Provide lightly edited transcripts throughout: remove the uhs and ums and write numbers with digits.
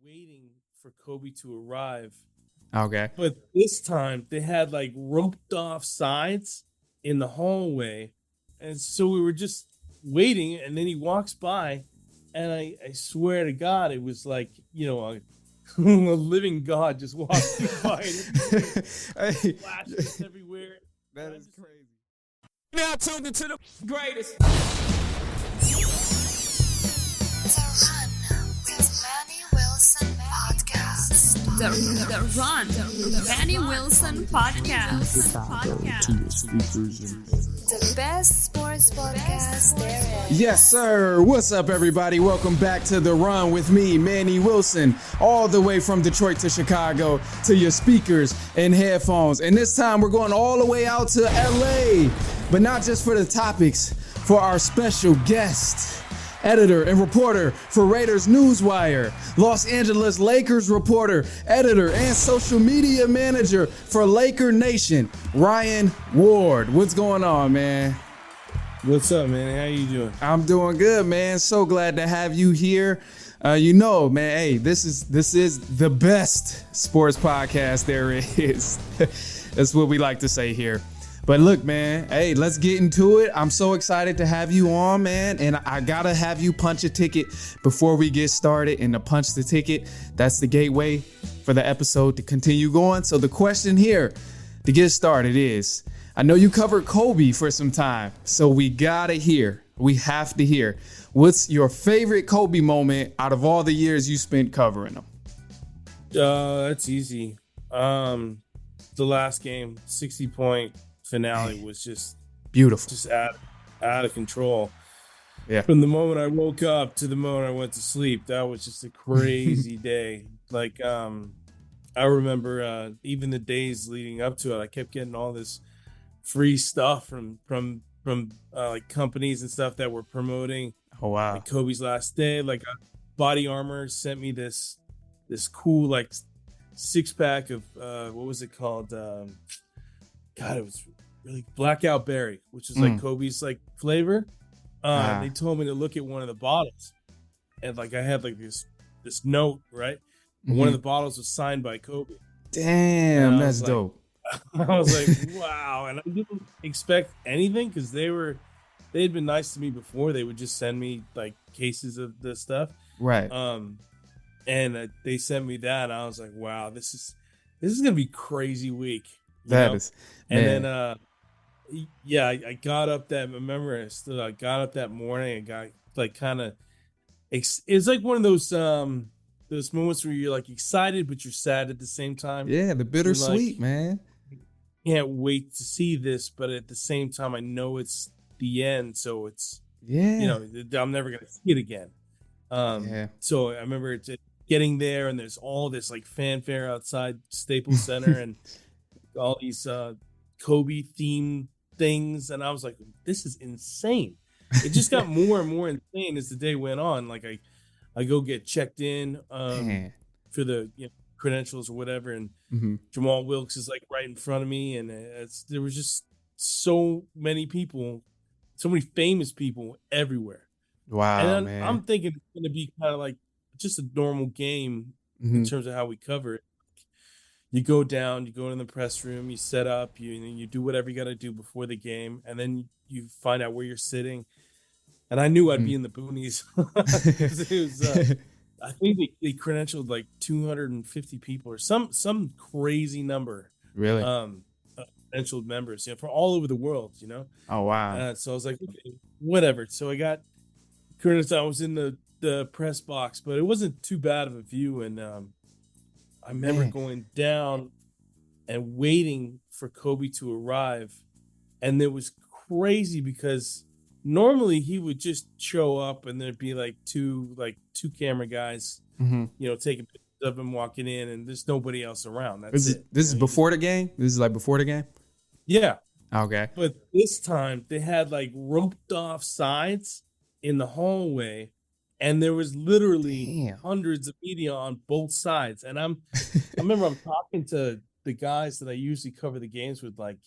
waiting for Kobe to arrive. Okay. But this time they had like roped off sides in the hallway. And so we were just waiting. And then he walks by. And I swear to God, it was like, a living God just walking by. And Hey, flashes everywhere. that is crazy. Now tuned into the greatest. The Run with Manny Wilson podcast. The best sports podcast there is. Yes, sir. What's up, everybody? Welcome back to The Run with me, Manny Wilson, all the way from Detroit to Chicago to your speakers and headphones. And this time we're going all the way out to LA, but not just for the topics, for our special guest. Editor and reporter for Raiders Newswire, Los Angeles Lakers reporter, editor, and social media manager for Laker Nation, Ryan Ward. What's going on, man? What's up, man? How you doing? I'm doing good, man. So glad to have you here. Man, hey, this is the best sports podcast there is. That's what we like to say here. But look, man, hey, let's get into it. I'm so excited to have you on, man. And I gotta have you punch a ticket before we get started. And to punch the ticket, that's the gateway for the episode to continue going. So the question here to get started is, I know you covered Kobe for some time, so we have to hear, what's your favorite Kobe moment out of all the years you spent covering him? That's easy. The last game, 60-point finale was just Beautiful. just out of control. Yeah. From the moment I woke up to the moment I went to sleep, that was just a crazy day. Like, I remember even the days leading up to it, I kept getting all this free stuff from like companies and stuff that were promoting. Oh, wow. Like Kobe's last day. Like Body Armor sent me this cool like 6-pack of what was it called? It was really Blackout Berry, which is like Kobe's like flavor. They told me to look at one of the bottles, and like I had like this note, right? Mm-hmm. One of the bottles was signed by Kobe. Damn, that's dope. I was like, wow, and I didn't expect anything because they'd been nice to me before. They would just send me like cases of the stuff, right? And they sent me that. And I was like, wow, this is gonna be a crazy week. That is, and then I got up that. Remember, I got up that morning and got like kind of. It's like one of those moments where you're like excited but you're sad at the same time. Yeah, the bittersweet, like, man. Can't wait to see this, but at the same time, I know it's the end, so it's I'm never gonna see it again. So I remember getting there, and there's all this like fanfare outside Staples Center, and all these Kobe themed things, and I was like, this is insane. It just got more and more insane as the day went on. Like I go get checked in for the credentials or whatever, and Jamal Wilkes is like right in front of me, and there was just so many people, so many famous people everywhere. Wow, and man. I'm thinking it's going to be kind of like just a normal game in terms of how we cover it. You go down, you go in the press room, you set up, you do whatever you got to do before the game, and then you find out where you're sitting. And I knew I'd be in the boonies. It was, I think they credentialed like 250 people or some crazy number. Really? Credentialed members, from all over the world, Oh, wow. So I was like, okay, whatever. So I got credentialed. I was in the press box, but it wasn't too bad of a view. And I remember going down and waiting for Kobe to arrive. And it was crazy because normally he would just show up and there'd be like two camera guys, taking pictures of him walking in, and there's nobody else around. That's it. This is before the game? This is like before the game? Yeah. Okay. But this time they had like roped off sides in the hallway, and there was literally hundreds of media on both sides. And I remember I'm talking to the guys that I usually cover the games with, like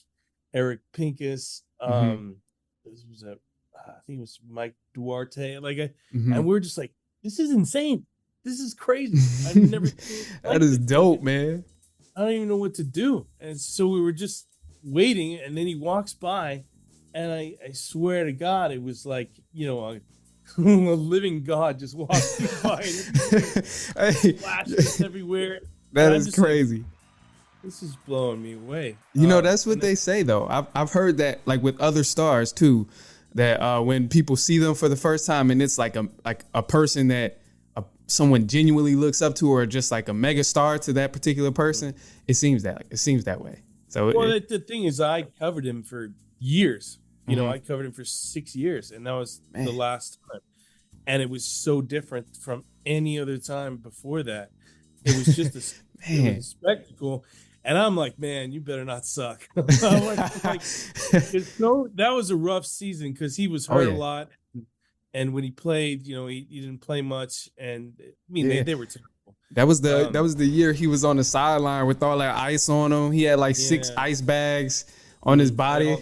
Eric Pincus. This was I think it was Mike Duarte. And we're just like, this is insane. this is crazy. I've never seen that is dope, man. I don't even know what to do. And so we were just waiting, and then he walks by, and I swear to God, it was like, a living God just walking by. And flashes everywhere. That is crazy. This is blowing me away. That's what they say, though. I've heard that, like with other stars too, that when people see them for the first time, and it's like a person that someone genuinely looks up to, or just like a mega star to that particular person, it seems that way. So the thing is, I covered him for years. I covered him for 6 years, and that was the last time. And it was so different from any other time before that. It was just it was a spectacle. And I'm like, man, you better not suck. That was a rough season because he was hurt a lot. And when he played, he didn't play much. And I mean, they were terrible. That was the year he was on the sideline with all that ice on him. He had like 6 ice bags on his body.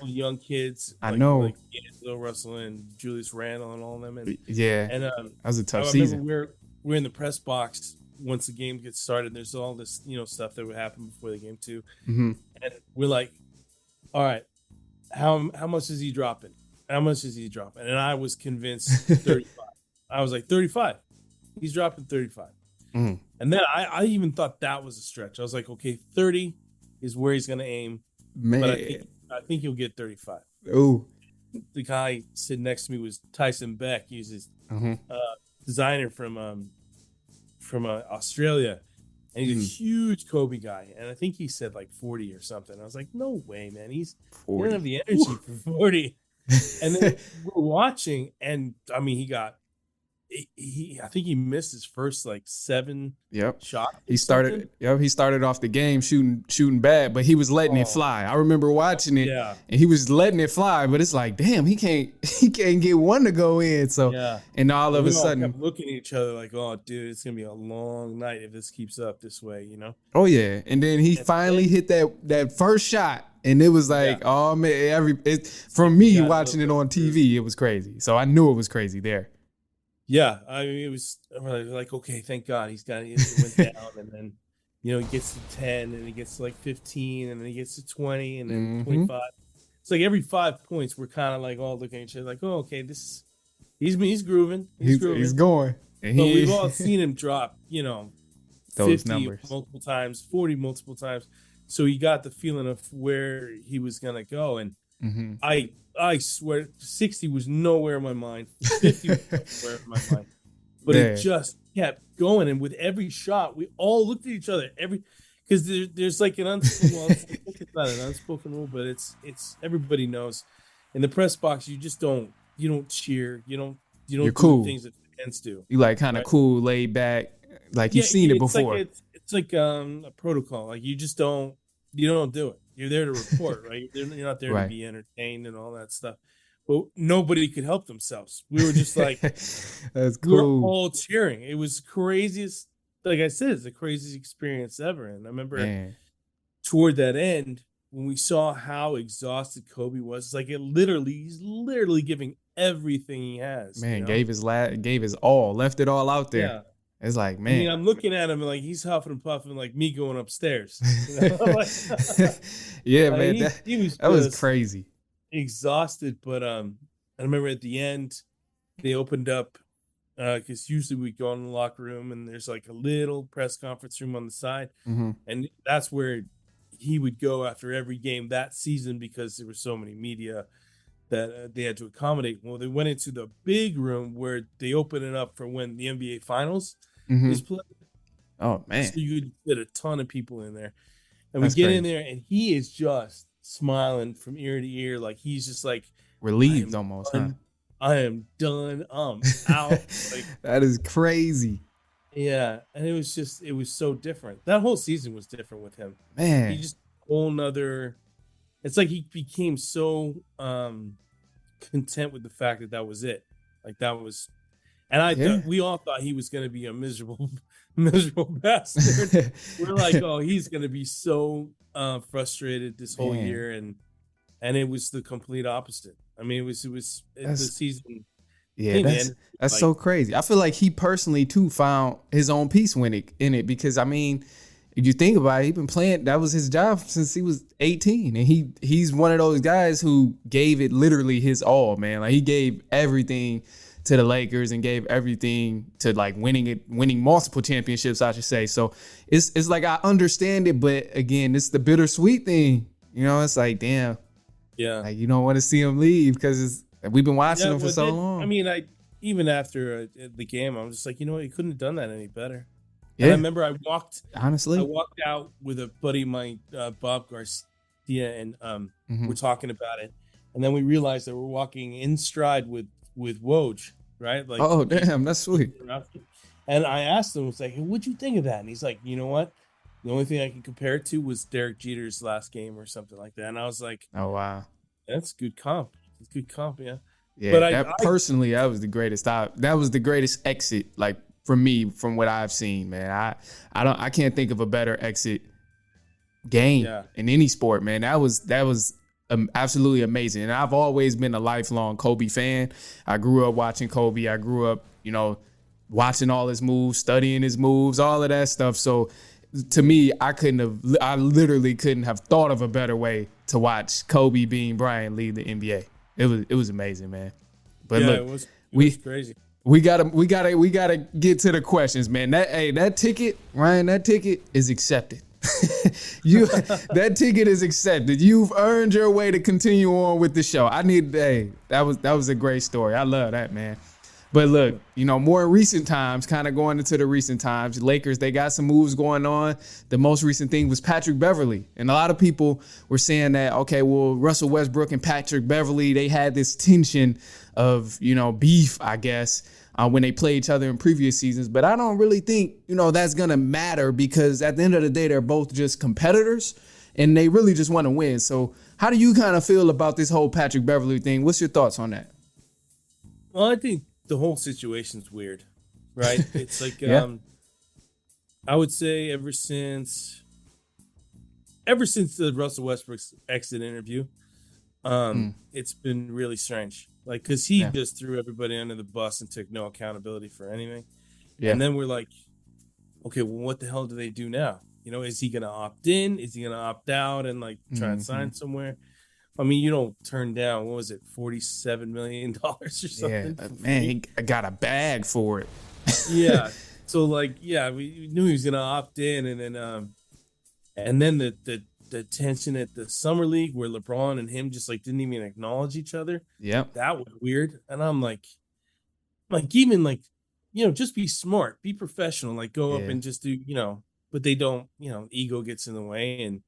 All young kids. I know. Like Bill Russell and Julius Randle and all of them. And that was a tough season. We're in the press box once the game gets started. There's all this, stuff that would happen before the game too. Mm-hmm. And we're like, all right, how much is he dropping? How much is he dropping? And I was convinced 35. I was like, 35. He's dropping 35. Mm-hmm. And then I even thought that was a stretch. I was like, okay, 30 is where he's going to aim. Man. But I think he'll get 35. Oh. The guy sitting next to me was Tyson Beck. He's this designer from Australia. And he's a huge Kobe guy. And I think he said like 40 or something. I was like, no way, man. He doesn't have the energy for 40. And then we're watching, and I mean, I think he missed his first like 7 shots. He started off the game shooting bad, but he was letting it fly. I remember watching it, and he was letting it fly, but it's like, damn, he can't get one to go in. So and all of a sudden, kept looking at each other like, oh, dude, it's gonna be a long night if this keeps up this way, Oh yeah, and then he finally hit that first shot. And it was like, oh man, from me watching it on TV, it was crazy. So I knew it was crazy there. Yeah, I mean, it was like, okay, thank God it went down, and then he gets to 10, and he gets to like 15, and then he gets to 20, and then 25. It's like every 5 points, we're kind of like all looking at each other like, oh, okay, he's grooving, he's going. And but we've all seen him drop, those 50 numbers multiple times, 40 multiple times. So he got the feeling of where he was gonna go, and I swear 60 was nowhere in my mind, 50 was nowhere in my mind, but it just kept going. And with every shot, we all looked at each other because there's like an unspoken well, it's not an unspoken rule, but it's everybody knows. In the press box, you don't cheer, you don't You're do cool. things that fans do. You like kind of cool, laid back, like you've seen it before. It's like a protocol. Like you don't do it. You're there to report, right? You're not there to be entertained and all that stuff. But nobody could help themselves. We were just like, that's cool. We were all cheering. It was craziest. Like I said, it's the craziest experience ever. And I remember toward that end, when we saw how exhausted Kobe was, it's like he's literally giving everything he has. Man, gave his all, left it all out there. Yeah. It's like, man. I mean, I'm looking at him like he's huffing and puffing like me going upstairs. Yeah, man. That was crazy. Exhausted, but I remember at the end they opened up because usually we go in the locker room and there's like a little press conference room on the side, and that's where he would go after every game that season because there were so many media that they had to accommodate. Well, they went into the big room where they open it up for when the NBA Finals is played. Oh man! So you could fit a ton of people in there, and we get in there, and he is just smiling from ear to ear, like he's just like relieved almost. I am done. I'm out. Like, that is crazy. Yeah, and it was so different. That whole season was different with him. Man, he just whole nother. It's like he became so content with the fact that was it. Like that was, and I thought we all thought he was going to be a miserable bastard. We're like, oh, he's going to be so frustrated this whole year, and it was the complete opposite. I mean, it was the season Yeah, hey, that's man, that's like, so crazy. I feel like he personally too found his own peace in it because I mean, if you think about it, he's been playing. That was his job since he was 18, and he's one of those guys who gave it literally his all, man. Like he gave everything to the Lakers and gave everything to like winning multiple championships, I should say. So it's like I understand it, but again, it's the bittersweet thing. You know, it's like damn, yeah, like you don't want to see him leave because we've been watching him for so long. I mean, even after the game, I'm just like, you know what, he couldn't have done that any better. Yeah. And I remember I walked out with a buddy of mine, Bob Garcia, and we're talking about it, and then we realized that we're walking in stride with Woj, right? Like, oh damn, that's sweet. And I asked him, I was like, hey, what'd you think of that? And he's like, you know what? The only thing I can compare it to was Derek Jeter's last game or something like that. And I was like, oh wow, that's good comp. It's good comp, yeah. Yeah, But personally, that was the greatest. That was the greatest exit, like for me, from what I've seen, man. I can't think of a better exit game in any sport, man. That was absolutely amazing. And I've always been a lifelong Kobe fan. I grew up watching Kobe. I grew up, watching all his moves, studying his moves, all of that stuff. So to me, I literally couldn't have thought of a better way to watch Kobe being Bryant lead the NBA. It was amazing, man. But look, it was crazy. We gotta get to the questions, man. That ticket, Ryan, that ticket is accepted. That ticket is accepted. You've earned your way to continue on with the show. That was a great story. I love that, man. But look, more recent times, kind of going into the recent times, Lakers, they got some moves going on. The most recent thing was Patrick Beverley. And a lot of people were saying that, okay, well, Russell Westbrook and Patrick Beverley, they had this tension of, beef, I guess, when they play each other in previous seasons. But I don't really think, that's going to matter because at the end of the day, they're both just competitors and they really just want to win. So how do you kind of feel about this whole Patrick Beverley thing? What's your thoughts on that? Well, I think the whole situation's weird, right? It's like, I would say ever since the Russell Westbrook's exit interview, it's been really strange. Like, because he just threw everybody under the bus and took no accountability for anything. Yeah. And then we're like, okay, well, what the hell do they do now? Is he going to opt in? Is he going to opt out and try and sign somewhere? I mean, you don't turn down, what was it, $47 million or something? Yeah, man, he got a bag for it. Yeah. So, we knew he was going to opt in. And then the tension at the Summer League where LeBron and him just, didn't even acknowledge each other. Yeah. That was weird. And I'm even just be smart, be professional, go up and just do, but they don't, ego gets in the way. And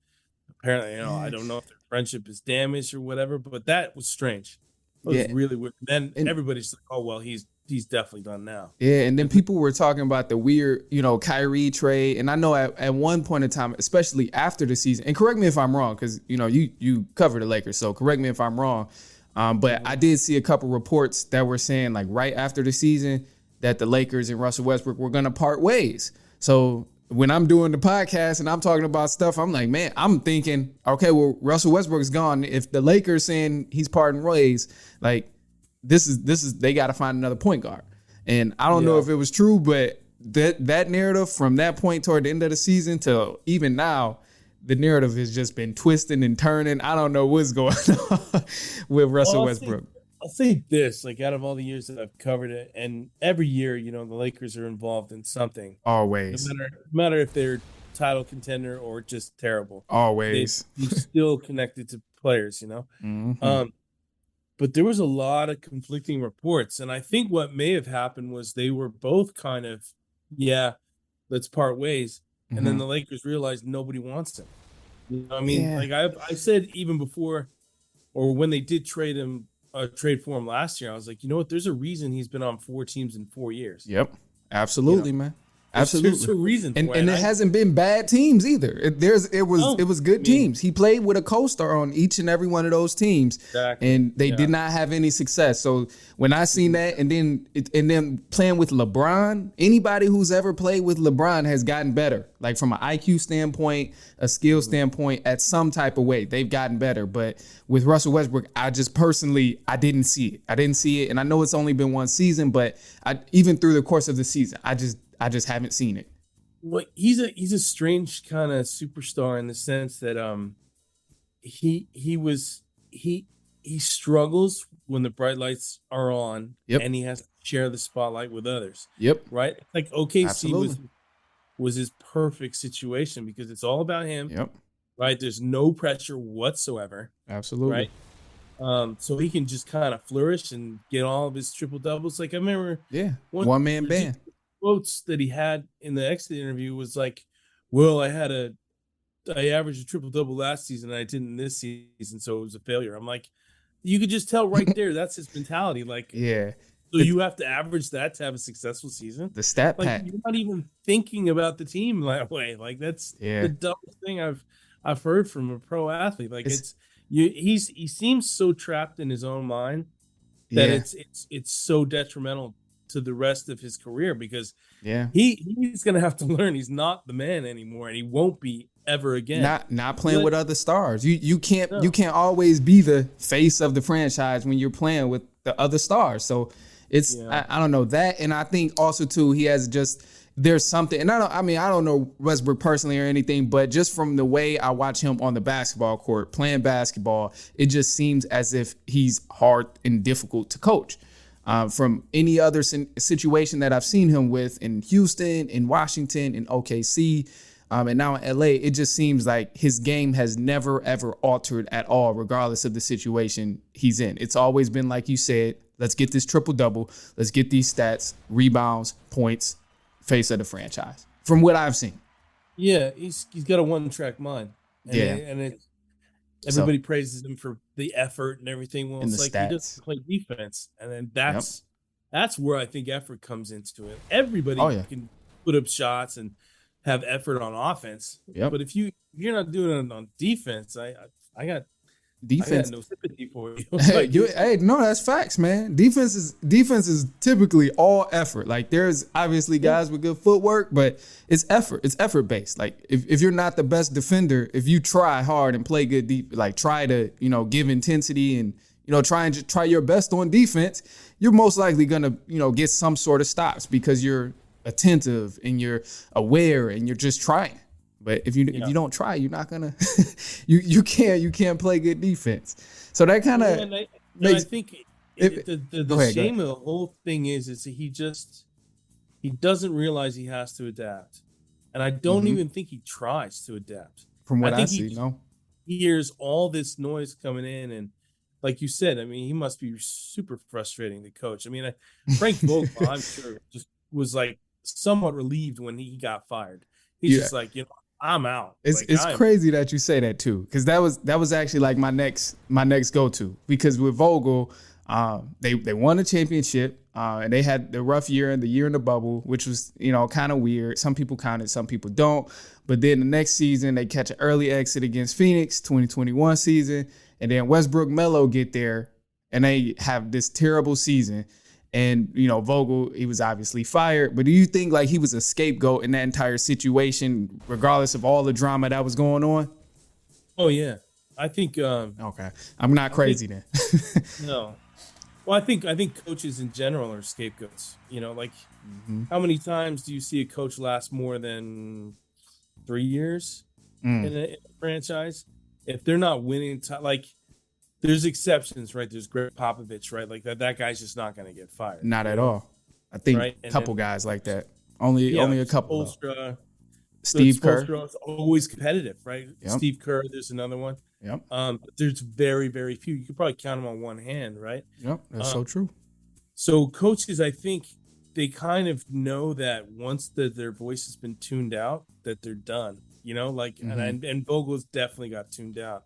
apparently, I don't know if their friendship is damaged or whatever, but that was strange. It was really weird. Then everybody's like, oh, well, he's definitely done now. Yeah, and then people were talking about the weird, Kyrie trade. And I know at one point in time, especially after the season, and correct me if I'm wrong, because, you cover the Lakers, so correct me if I'm wrong. But I did see a couple reports that were saying, right after the season, that the Lakers and Russell Westbrook were going to part ways. So when I'm doing the podcast and I'm talking about stuff, I'm like, man, I'm thinking, okay, well, Russell Westbrook's gone. If the Lakers saying he's parting ways, this is they got to find another point guard. And I don't know if it was true, but that narrative from that point toward the end of the season to even now, the narrative has just been twisting and turning. I don't know what's going on with Russell Westbrook. I'll say this, out of all the years that I've covered it, and every year, the Lakers are involved in something. Always. No matter if they're title contender or just terrible. Always. They're still connected to players, Mm-hmm. But there was a lot of conflicting reports. And I think what may have happened was they were both kind of, let's part ways. And then the Lakers realized nobody wants him. I said even before or when they did trade for him last year, I was like, you know what? There's a reason he's been on 4 teams in 4 years. Yep. Absolutely, man. Absolutely. There's a reason for and it hasn't been bad teams either. It was good teams. He played with a co-star on each and every one of those teams, exactly. and they did not have any success. So when I seen that, and then playing with LeBron, anybody who's ever played with LeBron has gotten better. Like from an IQ standpoint, a skill standpoint, at some type of way, they've gotten better. But with Russell Westbrook, I didn't see it. I didn't see it, and I know it's only been one season, but even through the course of the season, I just haven't seen it. Well, he's a strange kind of superstar in the sense that he struggles when the bright lights are on, and he has to share the spotlight with others. Yep. Right? Like OKC was his perfect situation because it's all about him. Yep. Right? There's no pressure whatsoever. Absolutely. Right? So he can just kind of flourish and get all of his triple doubles. Like I remember one man band. Quotes that he had in the exit interview was like, well, I averaged a triple double last season and I didn't this season, so it was a failure. I'm like, you could just tell right there that's his mentality. Like, so you have to average that to have a successful season. The stat like pack. You're not even thinking about the team that way. Like that's the dumbest thing I've heard from a pro athlete. Like he seems so trapped in his own mind that it's so detrimental to the rest of his career because he's gonna have to learn he's not the man anymore and he won't be ever again. Not playing with other stars. You can't always be the face of the franchise when you're playing with the other stars. So it's I don't know that, and I think also too he has there's something, and I don't know Westbrook personally or anything, but just from the way I watch him on the basketball court playing basketball, it just seems as if he's hard and difficult to coach. From any other situation that I've seen him with in Houston, in Washington, in OKC, and now in LA, it just seems like his game has never, ever altered at all, regardless of the situation he's in. It's always been, like you said, let's get this triple-double. Let's get these stats, rebounds, points, face of the franchise, from what I've seen. Yeah, he's got a one-track mind. And everybody praises him for the effort and everything. Well, it's like stats. He doesn't play defense, and then that's where I think effort comes into it. Everybody can put up shots and have effort on offense, but if you're not doing it on defense, I got no sympathy for you. No, that's facts, man. Defense is typically all effort. Like there's obviously guys with good footwork, but it's effort. It's effort based. Like if you're not the best defender, if you try hard and play good like try to, give intensity and, try your best on defense, you're most likely going to, get some sort of stops because you're attentive and you're aware and you're just trying. But if you don't try, you're not gonna. you can't play good defense. So that kind of. I think the shame of the whole thing is he doesn't realize he has to adapt, and I don't even think he tries to adapt. From what I see, he hears all this noise coming in, and like you said, I mean, he must be super frustrating to coach. I mean, Frank Vogel, I'm sure, just was like somewhat relieved when he got fired. He's just like, I'm out. It's crazy that you say that too, because that was actually like my next go-to, because with Vogel, they won a championship and they had the rough year and the year in the bubble, which was kind of weird. Some people count it, some people don't. But then the next season they catch an early exit against Phoenix, 2021 season, and then Westbrook, Melo get there and they have this terrible season. And, Vogel, he was obviously fired. But do you think like he was a scapegoat in that entire situation, regardless of all the drama that was going on? Oh, yeah. I think. Okay. I'm not crazy then. No. Well, I think coaches in general are scapegoats. How many times do you see a coach last more than 3 years in a franchise? If they're not winning, there's exceptions, right? There's Greg Popovich, right? Like that guy's just not going to get fired. Not at all. I think a couple guys like that. Only a couple. Steve Kerr. Is always competitive, right? Yep. Steve Kerr, there's another one. Yep. There's very, very few. You could probably count them on one hand, right? Yep, that's so true. So coaches, I think they kind of know that once their voice has been tuned out, that they're done. And Vogel's definitely got tuned out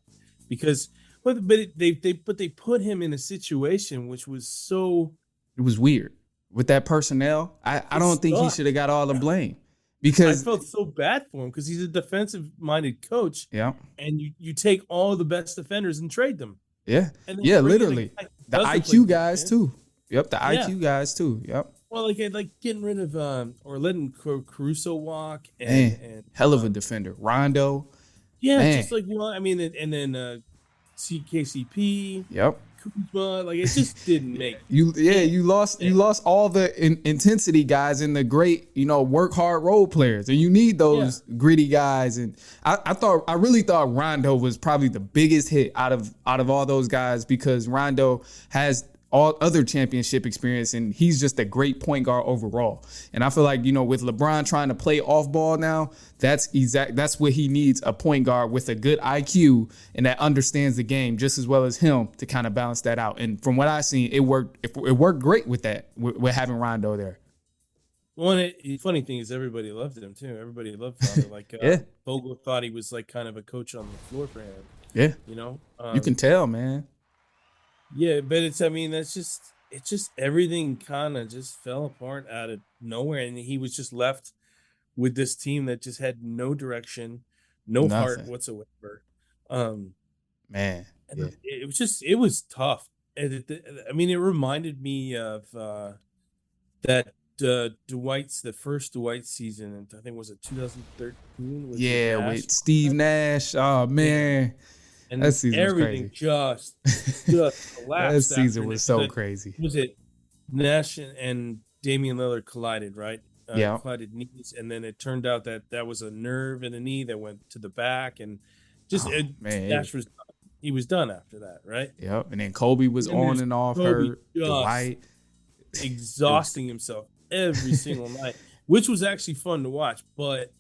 because. But they put him in a situation which was so. It was weird with that personnel. I don't think he should have got all the blame. because I felt so bad for him because he's a defensive-minded coach. yeah, and you take all the best defenders and trade them. yeah, And then yeah, bring in a literally guy who the doesn't play IQ guys defense. too. Yep, the Yeah. IQ guys too. Yep. Well, like getting rid of or letting Caruso walk and hell of a defender, Rondo. yeah, Man. just like I mean, and then KCP. Yep. Kuzma, like it just didn't make you lost all the intensity guys and the great work hard role players, and you need those gritty guys. And I really thought Rondo was probably the biggest hit out of all those guys, because Rondo has all other championship experience, and he's just a great point guard overall. And I feel like, with LeBron trying to play off ball now, that's what he needs, a point guard with a good IQ and that understands the game just as well as him to kind of balance that out. And from what I've seen, it worked great with that, with having Rondo there. Well, the funny thing is everybody loved him too. Everybody loved Rondo. Like Vogel thought he was like kind of a coach on the floor for him. Yeah. You can tell, man. Yeah, but it's just everything kind of just fell apart out of nowhere, and he was just left with this team that just had no direction, no heart whatsoever. Man, yeah. It was tough. I mean, it reminded me of that the first Dwight season, and I think was it 2013? Yeah, with Steve Nash. Oh man. And that season everything was just collapsed. That season was so crazy. Was it Nash and Damian Lillard collided, right? Yeah. Collided knees, and then it turned out that was a nerve in the knee that went to the back, and just Nash was done after that, right? Yep. And then Kobe was on and off hurt. Dwight exhausting himself every single night, which was actually fun to watch, but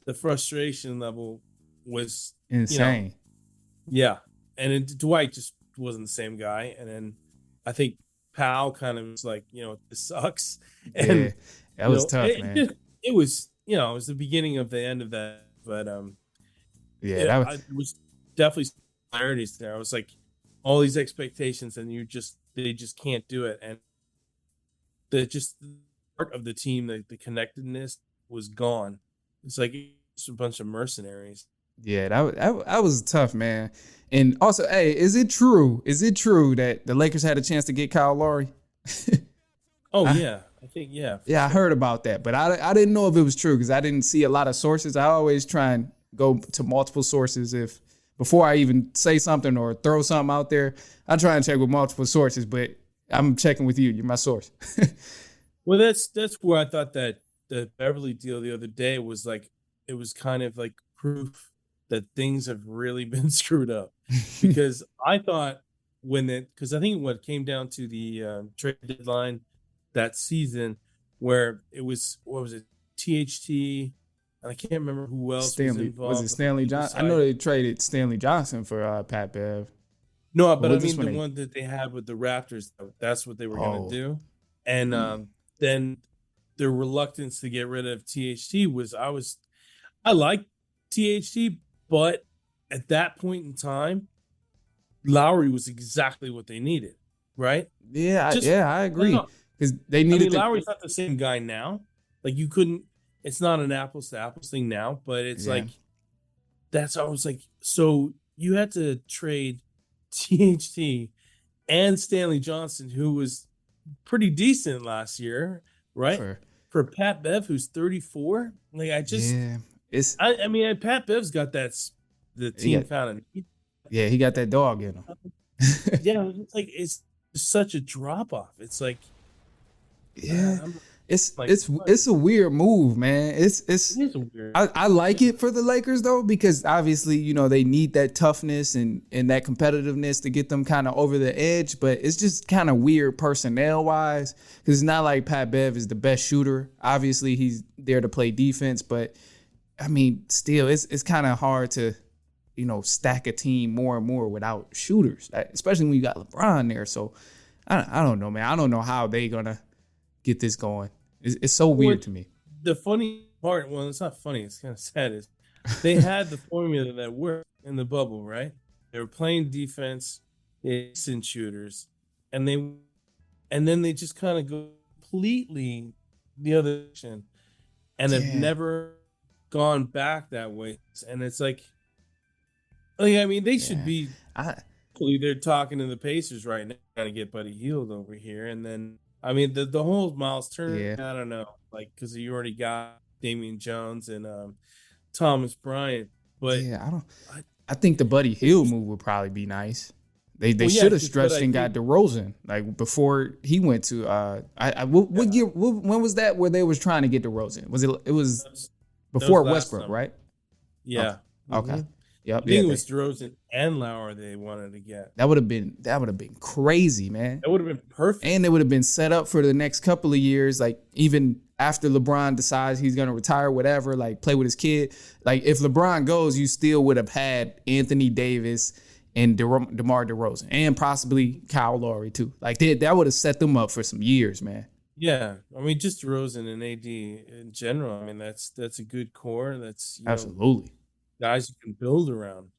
the frustration level was insane. Yeah, and then Dwight just wasn't the same guy, and then I think Powell kind of was like, this sucks. And that was tough, man. It was, it was the beginning of the end of that, but there was definitely similarities there. I was like, all these expectations, and they just can't do it, and the part of the team, the connectedness was gone. It's like it's a bunch of mercenaries. Yeah, that was tough, man. And also, hey, is it true that the Lakers had a chance to get Kyle Lowry? I think yeah, I heard about that, but I didn't know if it was true because I didn't see a lot of sources. I always try and go to multiple sources before I even say something or throw something out there. I try and check with multiple sources, but I'm checking with you. You're my source. Well, that's where I thought that the Beverly deal the other day was like, it was kind of like proof that things have really been screwed up, because I thought because I think what came down to the trade deadline that season, where it was, what was it, THT, and I can't remember who else was involved. Was it Stanley Johnson? I know they traded Stanley Johnson for Pat Bev. No, but I mean the one that they had with the Raptors, that's what they were going to do. And then their reluctance to get rid of THT was, I liked THT, but at that point in time, Lowry was exactly what they needed, right? Yeah, I agree. Because they needed. Lowry's not the same guy now. Like it's not an apples to apples thing now, but it's like that's. I was like, so you had to trade THT and Stanley Johnson, who was pretty decent last year, right? For Pat Bev, who's 34. Like I mean, Pat Bev's got the team found it. Yeah, he got that dog in him. It's like it's such a drop off. It's like, it's a weird move, man. It is a weird. I like it for the Lakers though, because obviously they need that toughness and that competitiveness to get them kind of over the edge. But it's just kind of weird personnel wise, because it's not like Pat Bev is the best shooter. Obviously, he's there to play defense, but I mean, still, it's kind of hard to stack a team more and more without shooters, especially when you got LeBron there. So I don't know, man. I don't know how they gonna get this going. It's so weird to me. The funny part, well, it's not funny, it's kind of sad, is they had the formula that worked in the bubble, right? They were playing defense, decent shooters, and then they just kind of go completely the other direction. and have never gone back that way. And it's like I mean, they should be. They're talking to the Pacers right now trying to get Buddy Hield over here, and then I mean the whole Miles Turner. I don't know, like because you already got Damian Jones and Thomas Bryant, but I think the Buddy Hield move would probably be nice. They should have stretched and got DeRozan like before he went to. What year? When was that? Where they was trying to get DeRozan? Was it? It was before Westbrook, right? Yeah. Okay. Yep. I think it was DeRozan and Lauer they wanted to get. That would have been crazy, man. That would have been perfect. And they would have been set up for the next couple of years, like even after LeBron decides he's gonna retire, whatever, like play with his kid. Like if LeBron goes, you still would have had Anthony Davis and DeMar DeRozan and possibly Kyle Lowry too. Like that would have set them up for some years, man. Yeah, I mean just DeRozan and AD in general. I mean that's a good core. That's absolutely. Guys you can build around,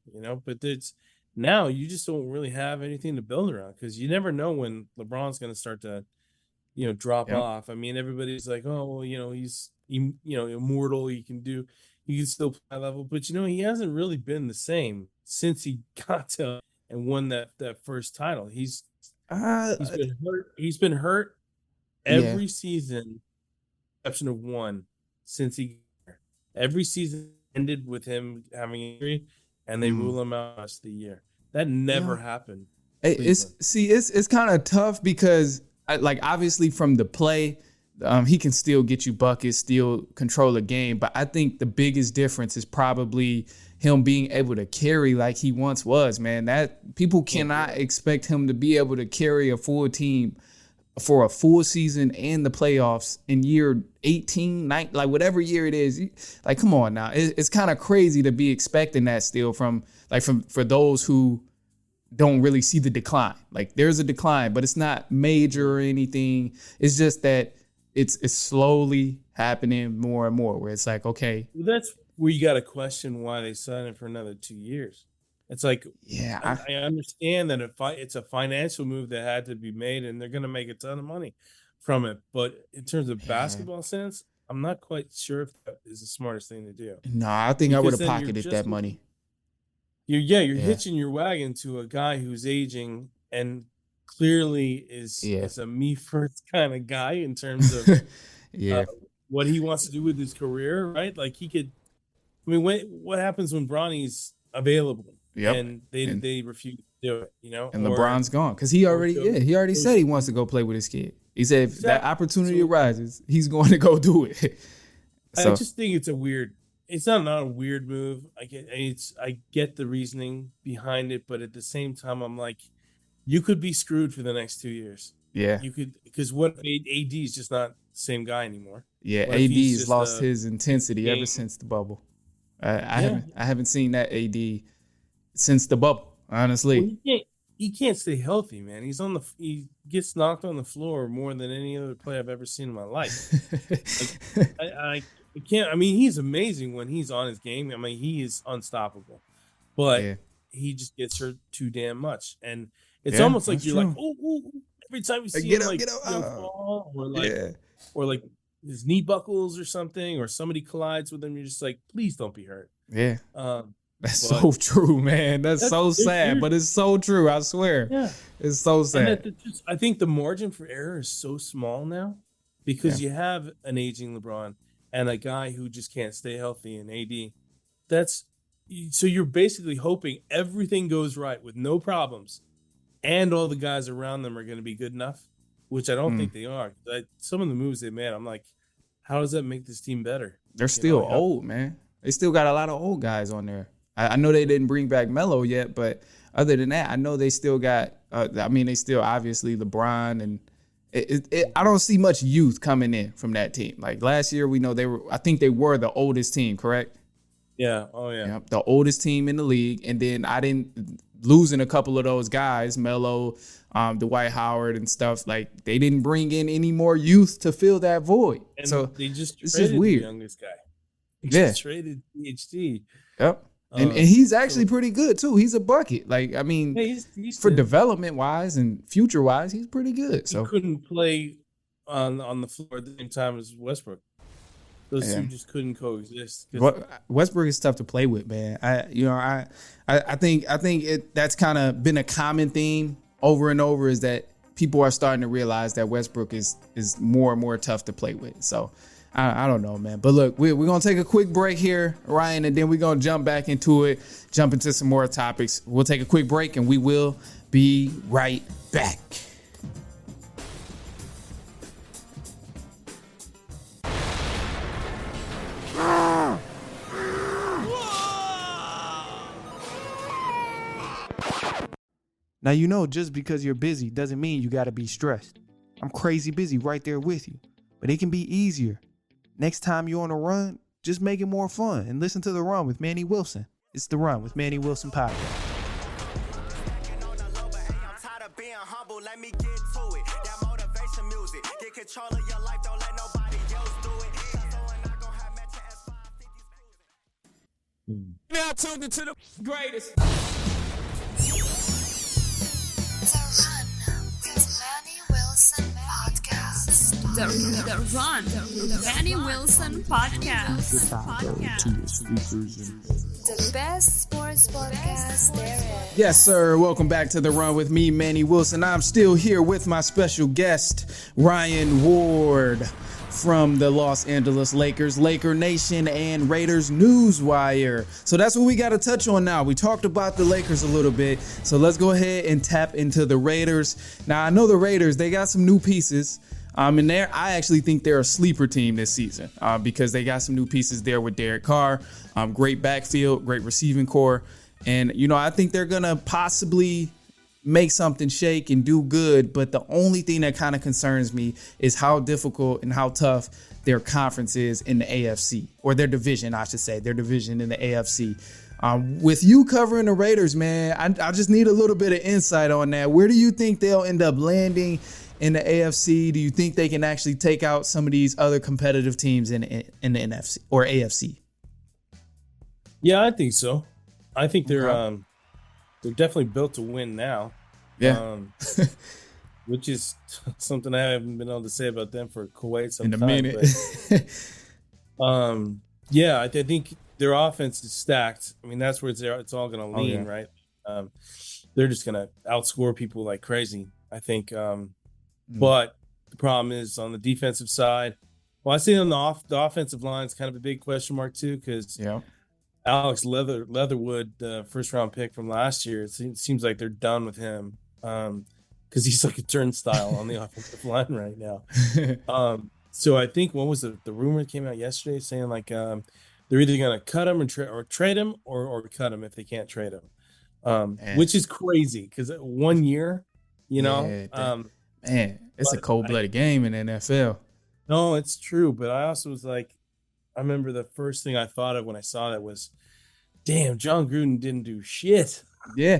but it's now you just don't really have anything to build around because you never know when LeBron's going to start to, drop off. I mean, everybody's like, oh, well, he's, immortal. He can still play high level, but he hasn't really been the same since he got to and won that first title. He's been hurt. He's been hurt every season, exception of one since every season ended with him having an injury, and they rule him out the rest of the year. That never happened. It's kind of tough because, obviously from the play, he can still get you buckets, still control a game. But I think the biggest difference is probably him being able to carry like he once was, man. That people cannot expect him to be able to carry a full team for a full season and the playoffs in year 18, 19, like whatever year it is. Like, come on now. It's kind of crazy to be expecting that still for those who don't really see the decline. Like there's a decline, but it's not major or anything. It's just that it's slowly happening more and more where it's like, okay. Well, that's where you got to question why they signed him for another 2 years. It's like, I understand that it's a financial move that had to be made, and they're going to make a ton of money from it. But in terms of basketball sense, I'm not quite sure if that is the smartest thing to do. No, I think I would have pocketed that money. You're hitching your wagon to a guy who's aging and clearly is a me first kind of guy in terms of what he wants to do with his career, right? Like he could. I mean, what happens when Bronny's available? Yep. And they refuse to do it, And LeBron's gone because he already said he wants to go play with his kid. He said if that opportunity arises, he's going to go do it. So, I just think it's it's not a weird move. I get the reasoning behind it, but at the same time, I'm like, you could be screwed for the next 2 years. Yeah. You could, because what AD is just not the same guy anymore. Yeah, AD's lost his intensity ever since the bubble. I haven't seen that AD since the bubble, honestly. Well, he can't stay healthy, man. He gets knocked on the floor more than any other player I've ever seen in my life. I can't. I mean, he's amazing when he's on his game. I mean, he is unstoppable, but he just gets hurt too damn much, and it's almost like you're like, oh, every time you see him fall or like his knee buckles or something, or somebody collides with him, you're just like, please don't be hurt. Yeah. That's so true, man. That's so sad, but it's so true. I swear. Yeah. It's so sad. I think the margin for error is so small now because you have an aging LeBron and a guy who just can't stay healthy in AD. So you're basically hoping everything goes right with no problems and all the guys around them are going to be good enough, which I don't think they are. Some of the moves they made, I'm like, how does that make this team better? They're still old, man. They still got a lot of old guys on there. I know they didn't bring back Melo yet, but other than that, I know they still got. They still obviously LeBron, and I don't see much youth coming in from that team. Like last year, we know they were. I think they were the oldest team, correct? Yeah. Oh yeah. Yep, the oldest team in the league, and then losing a couple of those guys, Melo, Dwight Howard, and stuff. Like they didn't bring in any more youth to fill that void. And so they just it's just weird. The youngest guy. They just traded PhD. Yep. And he's actually pretty good too. He's a bucket. Like I mean, he's for development wise and future wise, he's pretty good. So he couldn't play on the floor at the same time as Westbrook. Those two just couldn't coexist. Westbrook is tough to play with, man. I think that's kind of been a common theme over and over, is that people are starting to realize that Westbrook is more and more tough to play with. So I don't know, man. But look, we're going to take a quick break here, Ryan, and then we're going to jump back into it, jump into some more topics. We'll take a quick break, and we will be right back. Now, you know, just because you're busy doesn't mean you got to be stressed. I'm crazy busy right there with you, but it can be easier. Next time you're on a run, just make it more fun and listen to The Run with Manny Wilson. It's The Run with Manny Wilson podcast. Now tuned into the greatest. The Run, the Manny Wilson podcast. The best sports podcast there is. Yes, sir. Welcome back to The Run with me, Manny Wilson. I'm still here with my special guest, Ryan Ward, from the Los Angeles Lakers, Laker Nation, and Raiders Newswire. So that's what we got to touch on now. We talked about the Lakers a little bit, so let's go ahead and tap into the Raiders. Now, I know the Raiders, they got some new pieces. And there, I actually think they're a sleeper team this season because they got some new pieces there with Derek Carr, great backfield, great receiving core. And, you know, I think they're going to possibly make something shake and do good. But the only thing that kind of concerns me is how difficult and how tough their conference is in the AFC, or their division, I should say, their division in the AFC. With you covering the Raiders, man, I just need a little bit of insight on that. Where do you think they'll end up landing in the AFC? Do you think they can actually take out some of these other competitive teams in the NFC or AFC? Yeah, I think so. I think they're definitely built to win now. Yeah. Which is something I haven't been able to say about them for quite some time. In a minute. But, yeah, I think their offense is stacked. I mean, that's where it's all going to lean, right? They're just going to outscore people like crazy, I think. But the problem is on the defensive side. Well, I see on the offensive line is kind of a big question mark too, because Alex Leatherwood, the first round pick from last year, it seems like they're done with him because he's like a turnstile on the offensive line right now. So I think what was the rumor that came out yesterday saying like they're either going to cut him or trade him or cut him if they can't trade him, which is crazy because 1 year, you know. Man, it's a cold-blooded game in the NFL. No, it's true. But I also was like, I remember the first thing I thought of when I saw that was, damn, John Gruden didn't do shit. Yeah,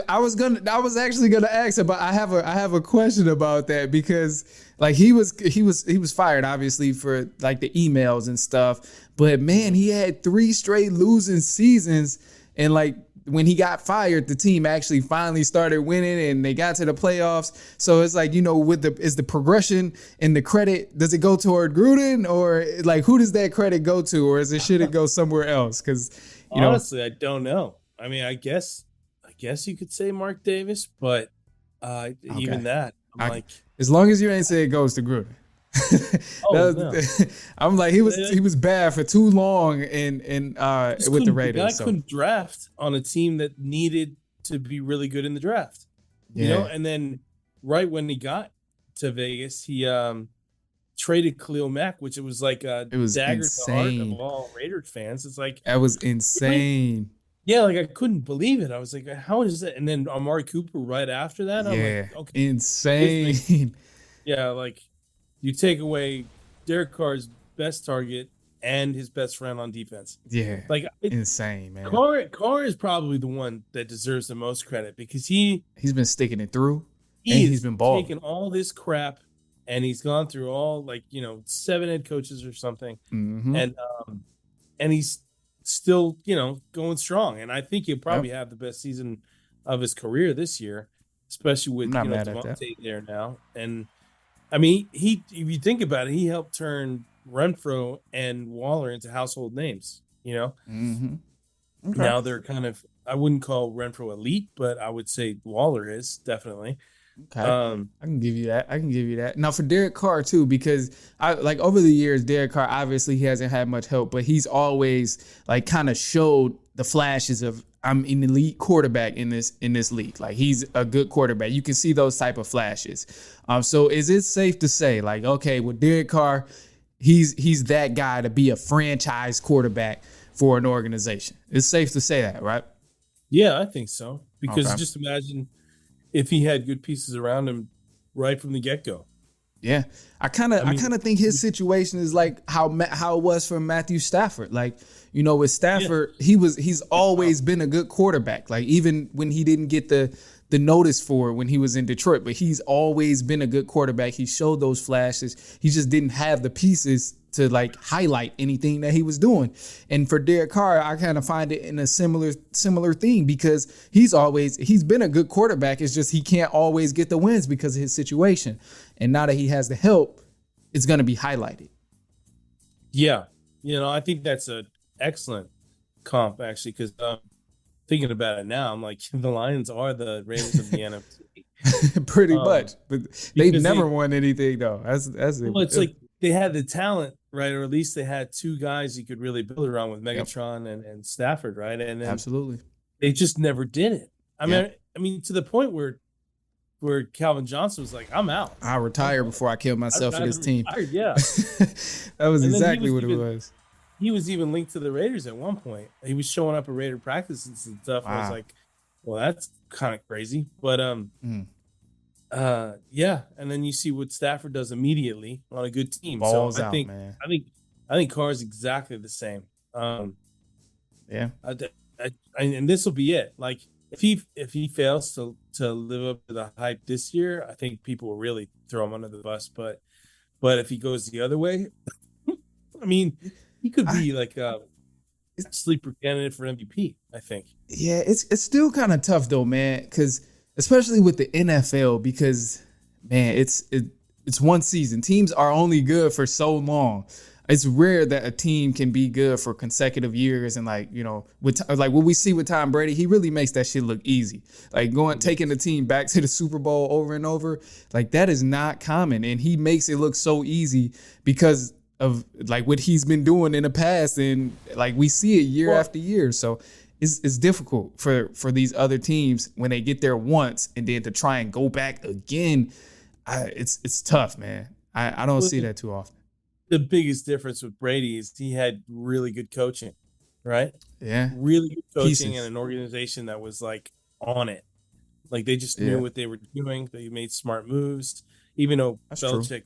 I was actually gonna ask about. I have a question about that because like he was fired obviously for like the emails and stuff. But man, he had 3 straight losing seasons, and like, when he got fired, the team actually finally started winning and they got to the playoffs. So it's like, you know, is the progression and the credit, does it go toward Gruden, or like who does that credit go to, or should it go somewhere else? Because honestly, I don't know. I mean, I guess you could say Mark Davis, but even that, as long as you ain't say it goes to Gruden. No. I'm like, he was bad for too long with the Raiders. The guy couldn't draft on a team that needed to be really good in the draft, you know. And then right when he got to Vegas, he traded Khalil Mack, which it was like a dagger to the heart of all Raiders fans. It's like that was insane. Yeah, like I couldn't believe it. I was like, how is that? And then Amari Cooper right after that. I'm like, okay, insane. Yeah, like. You take away Derek Carr's best target and his best friend on defense. Yeah, like insane, man. Carr is probably the one that deserves the most credit because he's been sticking it through. He's been balling. Taking all this crap, and he's gone through all 7 head coaches or something, and he's still going strong. And I think he'll probably have the best season of his career this year, especially with Devontae there now. And I mean, if you think about it, he helped turn Renfro and Waller into household names. Mm-hmm. Okay. Now they're kind of, I wouldn't call Renfro elite, but I would say Waller is definitely. Okay. I can give you that. Now for Derek Carr too, because over the years, Derek Carr, obviously he hasn't had much help, but he's always like kind of showed the flashes of, I'm an elite quarterback in this league. Like he's a good quarterback. You can see those type of flashes. So is it safe to say like, okay, with Derek Carr, he's that guy to be a franchise quarterback for an organization? It's safe to say that, right? Yeah, I think so. Because Okay. just imagine if he had good pieces around him right from the get-go. Yeah, I kind of think his situation is like how it was for Matthew Stafford. Like, with Stafford, he's always been a good quarterback. Like even when he didn't get the notice for it when he was in Detroit, but he's always been a good quarterback. He showed those flashes. He just didn't have the pieces to like highlight anything that he was doing. And for Derek Carr, I kind of find it in a similar thing because he's been a good quarterback. It's just he can't always get the wins because of his situation. And now that he has the help, it's going to be highlighted. Yeah. I think that's an excellent comp actually, because thinking about it now, I'm like, the Lions are the Ravens of the NFC. Pretty much. But they've never won anything though. That's it. Well, it's like they had the talent, right? Or at least they had two guys you could really build around with Megatron and Stafford, right? And then absolutely, they just never did it. I mean, to the point where Calvin Johnson was like, "I'm out. I'll retire before I kill myself for this team." Yeah, that was exactly what it was. He was even linked to the Raiders at one point. He was showing up at Raider practices and stuff. Wow. I was like, "Well, that's kind of crazy," but yeah, and then you see what Stafford does immediately on a good team. Balls so out, man. I think Carr is exactly the same. Yeah, and this will be it. Like if he fails to live up to the hype this year, I think people will really throw him under the bus. But if he goes the other way, I mean, he could be like a sleeper candidate for MVP. I think. Yeah, it's still kind of tough though, man, because. Especially with the NFL, because man, it's one season. Teams are only good for so long. It's rare that a team can be good for consecutive years. And like with what we see with Tom Brady, he really makes that shit look easy. Like taking the team back to the Super Bowl over and over, like that is not common. And he makes it look so easy because of like what he's been doing in the past, and like we see it year after year. So. It's difficult for these other teams when they get there once and then to try and go back again. It's tough, man. I don't see that too often. The biggest difference with Brady is he had really good coaching, right? Yeah. Really good coaching and an organization that was like on it. Like they just knew what they were doing. They made smart moves, even though Belichick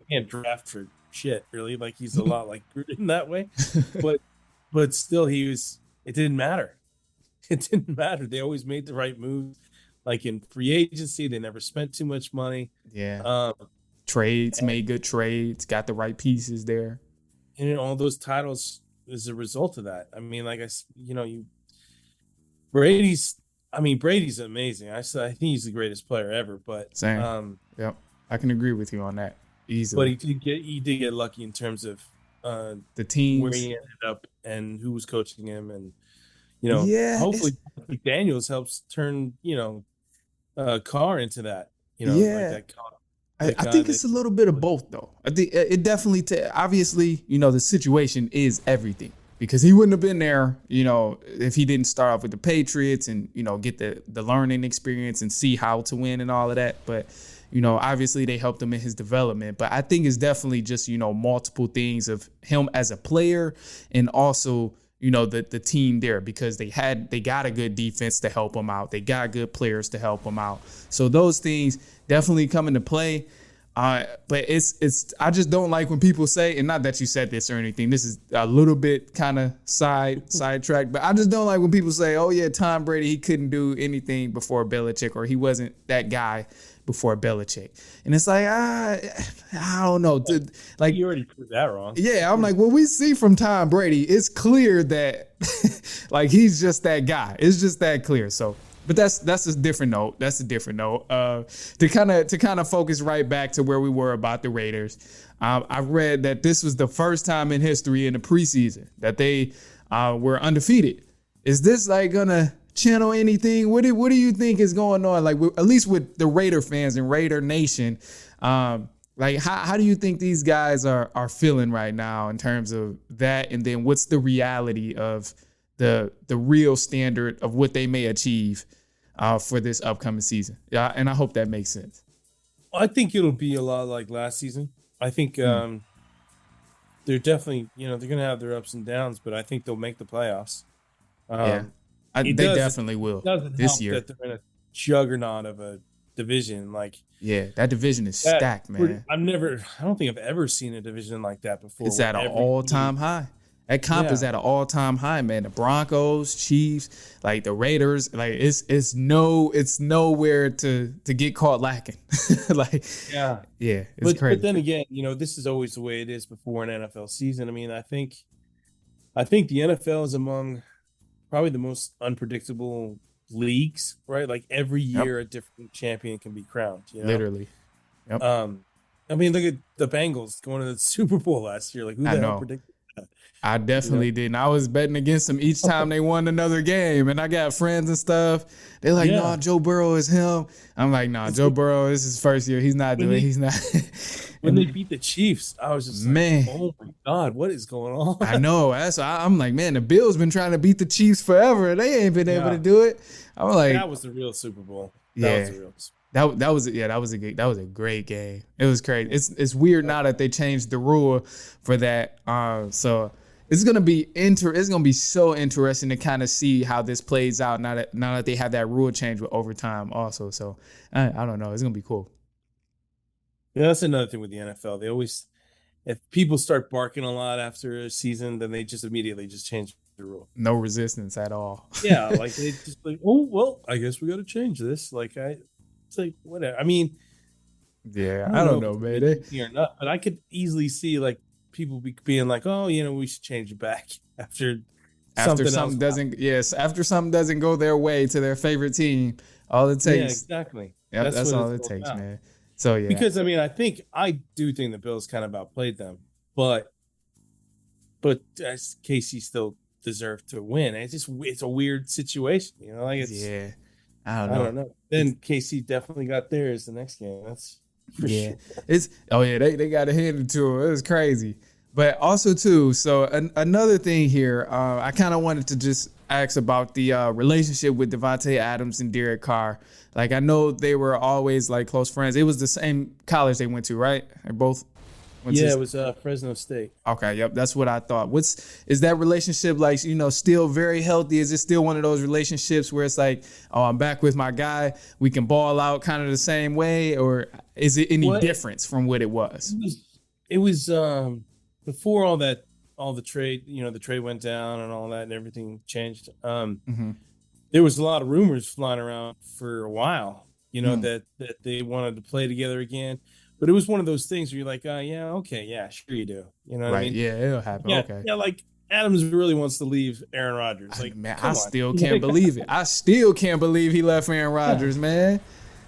can't draft for shit, really. Like he's a lot like Gruden that way. But still it didn't matter. It didn't matter. They always made the right move. Like in free agency, they never spent too much money. Yeah. Trades, made good trades, got the right pieces there. And all those titles is a result of that. I mean, like Brady's amazing. I think he's the greatest player ever, but same. Yep. I can agree with you on that easily. But he did get lucky in terms of the teams, where he ended up and who was coaching him, and hopefully McDaniels helps turn Carr into that. I think it's a little bit of both though. I think it definitely obviously the situation is everything, because he wouldn't have been there if he didn't start off with the Patriots and get the learning experience and see how to win and all of that. But obviously they helped him in his development. But I think it's definitely just, multiple things of him as a player and also, the team there, because they got a good defense to help him out. They got good players to help him out. So those things definitely come into play. But it's I just don't like when people say, and not that you said this or anything, this is a little bit kind of sidetracked, but I just don't like when people say, oh yeah, Tom Brady, he couldn't do anything before Belichick, or he wasn't that guy before Belichick. And it's like, I don't know. Like, you already proved that wrong. Yeah, I'm like, what we see from Tom Brady, it's clear that like he's just that guy. It's just that clear. So, but that's a different note. To kind of focus right back to where we were about the Raiders. I read that this was the first time in history in the preseason that they were undefeated. Is this like gonna channel anything? What do you think is going on? Like at least with the Raider fans and Raider Nation, like how do you think these guys are feeling right now in terms of that? And then what's the reality of the real standard of what they may achieve for this upcoming season? Yeah, and I hope that makes sense. I think it'll be a lot like last season. I think they're definitely, they're going to have their ups and downs, but I think they'll make the playoffs. They definitely will this year. That they're in a juggernaut of a division. That division is stacked, man. I don't think I've ever seen a division like that before. It's at an all-time high. That comp is at an all-time high, man. The Broncos, Chiefs, like the Raiders, like it's nowhere to get caught lacking. It's crazy. But then again, this is always the way it is before an NFL season. I mean, I think the NFL is among probably the most unpredictable leagues, right? Like every year a different champion can be crowned. Literally. Yep. I mean, look at the Bengals going to the Super Bowl last year. Like who the hell predicted? I definitely didn't. I was betting against them each time they won another game, and I got friends and stuff. They're like, "No, Joe Burrow is him." I'm like, "No, Joe Burrow is his first year. He's not doing. He's not." When they beat the Chiefs, I was just like, "Oh my God, what is going on?" I know. I'm like, man, the Bills been trying to beat the Chiefs forever, and they ain't been able to do it. I'm like, that was the real Super Bowl. That was a great game. It was crazy. It's weird now that they changed the rule for that. So it's gonna be so interesting to kind of see how this plays out now that they have that rule change with overtime also. So I don't know. It's gonna be cool. Yeah, that's another thing with the NFL. They always, if people start barking a lot after a season, then they just immediately change the rule. No resistance at all. Yeah, like they just like, oh well, I guess we got to change this. It's like whatever. I mean, I don't know, man. Or not, but I could easily see like people being like, oh, we should change it back after something doesn't go their way to their favorite team. All it takes. Yeah, exactly. Yep, that's all it takes, man. So yeah. Because I mean, I do think the Bills kind of outplayed them, but KC still deserved to win. It's a weird situation, I don't know. Then KC definitely got theirs the next game. That's for sure. They got to hand it to him. It was crazy. But also too, so another thing here, I kind of wanted to just ask about the relationship with Devontae Adams and Derek Carr. Like I know they were always like close friends. It was the same college they went to, right? They both went to. It was Fresno State. Okay, yep, that's what I thought. Is that relationship like, still very healthy? Is it still one of those relationships where it's like, oh, I'm back with my guy, we can ball out kind of the same way, or is it any difference from what it was? It was before all the trade, the trade went down and all that and everything changed. There was a lot of rumors flying around for a while, that they wanted to play together again. But it was one of those things where you're like, sure you do. You know what I mean? Yeah, it'll happen. Yeah, okay. Yeah, like Adams really wants to leave Aaron Rodgers. Like, man, I still can't believe it. I still can't believe he left Aaron Rodgers, man.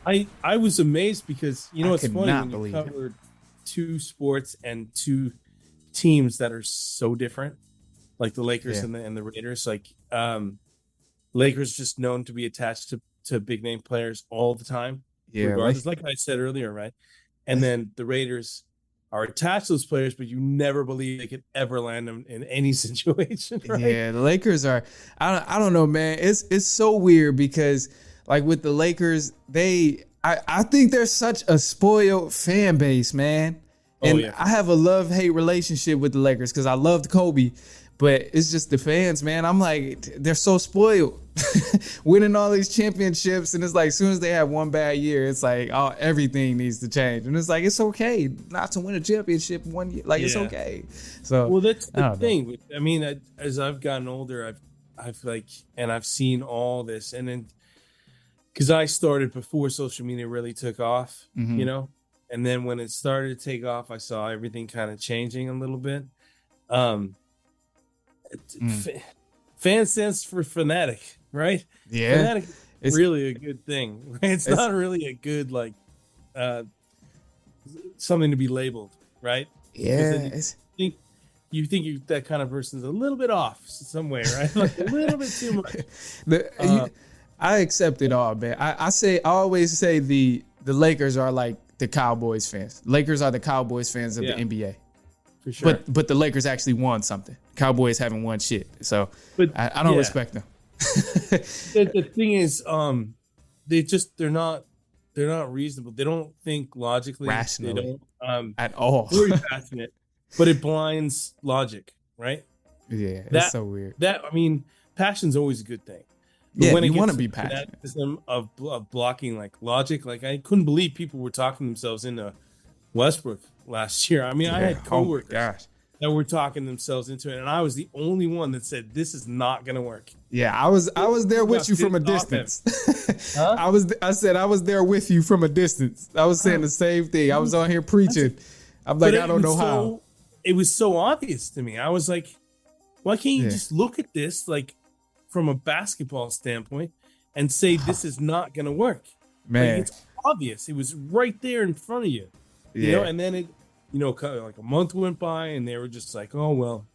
I was amazed because, it's funny when you cover it. two sports and two teams that are so different, like the Lakers and the Raiders. Like, Lakers just known to be attached to big name players all the time. Yeah, regardless, like I said earlier, right? And then the Raiders are attached to those players, but you never believe they could ever land them in any situation, right? Yeah, the Lakers are. I don't know, man. It's so weird because like with the Lakers, I think they're such a spoiled fan base, man. And I have a love-hate relationship with the Lakers because I loved Kobe, but it's just the fans, man. I'm like, they're so spoiled. Winning all these championships, and it's like as soon as they have one bad year, it's like, oh, everything needs to change. And it's like, it's okay not to win a championship one year. Like, it's okay. So, well, that's the thing. I mean, as I've gotten older, I've seen all this, and then because I started before social media really took off, and then when it started to take off, I saw everything kind of changing a little bit. Fan stands for fanatic, right? Yeah, fanatic is really a good thing. Right? It's not really a good something to be labeled, right? Yeah. You think you that kind of person's a little bit off some way, right? Like a little bit too much. I accept it all, man. I always say the Lakers are like the Cowboys fans. Lakers are the Cowboys fans of the NBA. For sure. But the Lakers actually won something. Cowboys haven't won shit. So I don't respect them. The thing is, they're not reasonable. They don't think logically. Rationally. They don't, at all. Very passionate, but it blinds logic, right? Yeah, that's so weird. Passion's always a good thing. But yeah, when you want to be passionate. Of blocking like logic, like I couldn't believe people were talking themselves into Westbrook last year. I had coworkers that were talking themselves into it, and I was the only one that said this is not going to work. Yeah, I was there with you from a distance. Huh? I said I was there with you from a distance. I was saying the same thing. I was on here preaching. I'm like, I don't know how. It was so obvious to me. I was like, why can't you just look at this like from a basketball standpoint and say this is not going to work? Man, like, it's obvious. It was right there in front of you. You know, and then it, kind of like a month went by and they were just like, oh well.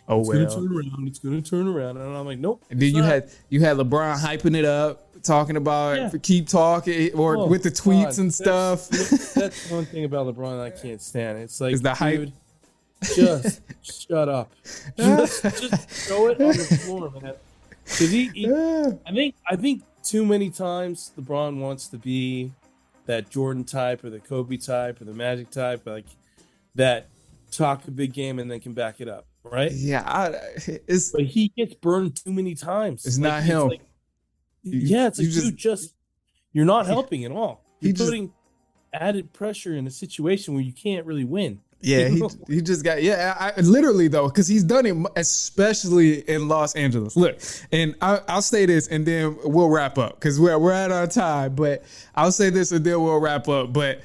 It's gonna turn around. And I'm like, nope. And then you had LeBron hyping it up, talking about keep talking or with the tweets and stuff. That's one thing about LeBron I can't stand. It's like, is the hype. Just shut up. Just throw it on the floor, man. Because I think too many times LeBron wants to be that Jordan type or the Kobe type or the Magic type, like that talk a big game and then can back it up, right? Yeah, but he gets burned too many times. It's not him. You're not helping at all. You're putting added pressure in a situation where you can't really win. Yeah, he just got literally though, because he's done it especially in Los Angeles. Look, and I'll say this and then we'll wrap up because we're at our time. But I'll say this and then we'll wrap up. But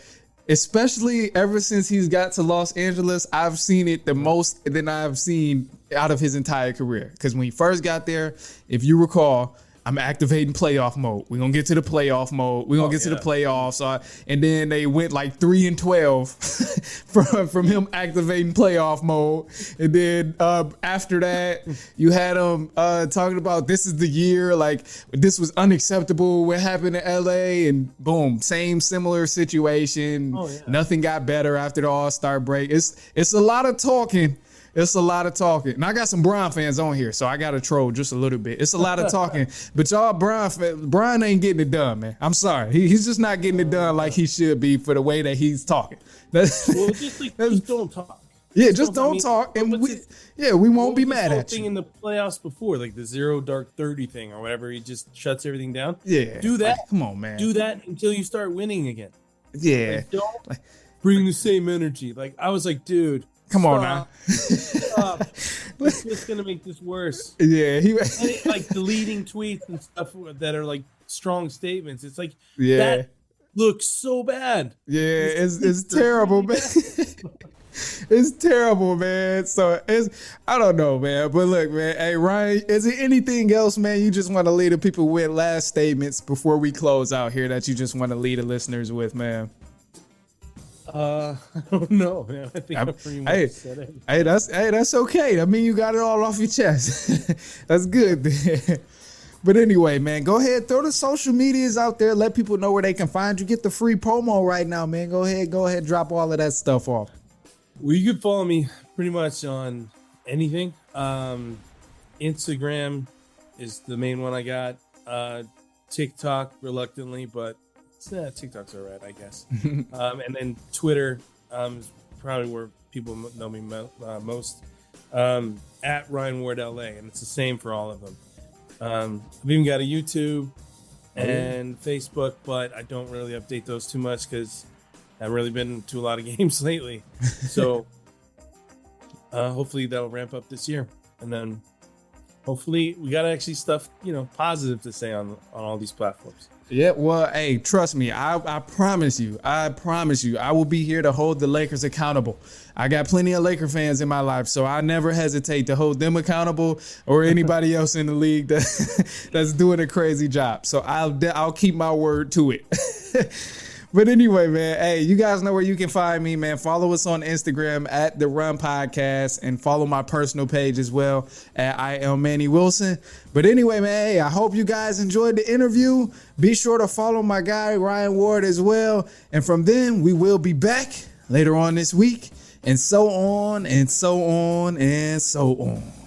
especially ever since he's got to Los Angeles, I've seen it the most than I've seen out of his entire career. Because when he first got there, if you recall, I'm activating playoff mode. We're going to get to the playoff mode. We're going to get to the playoffs. And then they went like 3-12 from him activating playoff mode. And then after that, you had him talking about this is the year. Like, this was unacceptable. What happened in LA? And boom, similar situation. Nothing got better after the All-Star break. It's a lot of talking. It's a lot of talking. And I got some Bron fans on here, so I got to troll just a little bit. It's a lot of talking. But y'all, Bron ain't getting it done, man. I'm sorry. He's just not getting it done like he should be for the way that he's talking. Just don't talk. Yeah, just don't talk. And we won't be mad at you. Thing in the playoffs before, like the 0 dark 30 thing or whatever, he just shuts everything down. Yeah. Do that. Like, come on, man. Do that until you start winning again. Yeah. Like, don't bring the same energy. Like, I was like, dude. Come on now. Stop. It's just gonna make this worse. Yeah, like deleting tweets and stuff that are like strong statements. It's like that looks so bad. Yeah, it's terrible, man. It's terrible, man. So I don't know, man. But look, man. Hey, Ryan, is there anything else, man? You just want to leave the people with last statements before we close out here that you just want to leave the listeners with, man? I don't know, man. I think I pretty much said it. That's okay. I mean, you got it all off your chest. That's good. But anyway, man, go ahead, throw the social medias out there. Let people know where they can find you. Get the free promo right now, man. Go ahead, drop all of that stuff off. Well, you can follow me pretty much on anything. Instagram is the main one I got. TikTok, reluctantly, but TikTok's all right, I guess. And then Twitter is probably where people know me most. At Ryan Ward LA, and it's the same for all of them. I've even got a YouTube and Facebook, but I don't really update those too much because I haven't really been to a lot of games lately. So hopefully that'll ramp up this year, and then hopefully we got actually stuff positive to say on all these platforms. Yeah, well, hey, trust me, I promise you, I will be here to hold the Lakers accountable. I got plenty of Laker fans in my life, so I never hesitate to hold them accountable or anybody else in the league that's doing a crazy job. So I'll keep my word to it. But anyway, man, hey, you guys know where you can find me, man. Follow us on Instagram at The Run Podcast and follow my personal page as well at I am Manny Wilson. But anyway, man, hey, I hope you guys enjoyed the interview. Be sure to follow my guy, Ryan Ward, as well. And from then, we will be back later on this week, and so on and so on and so on.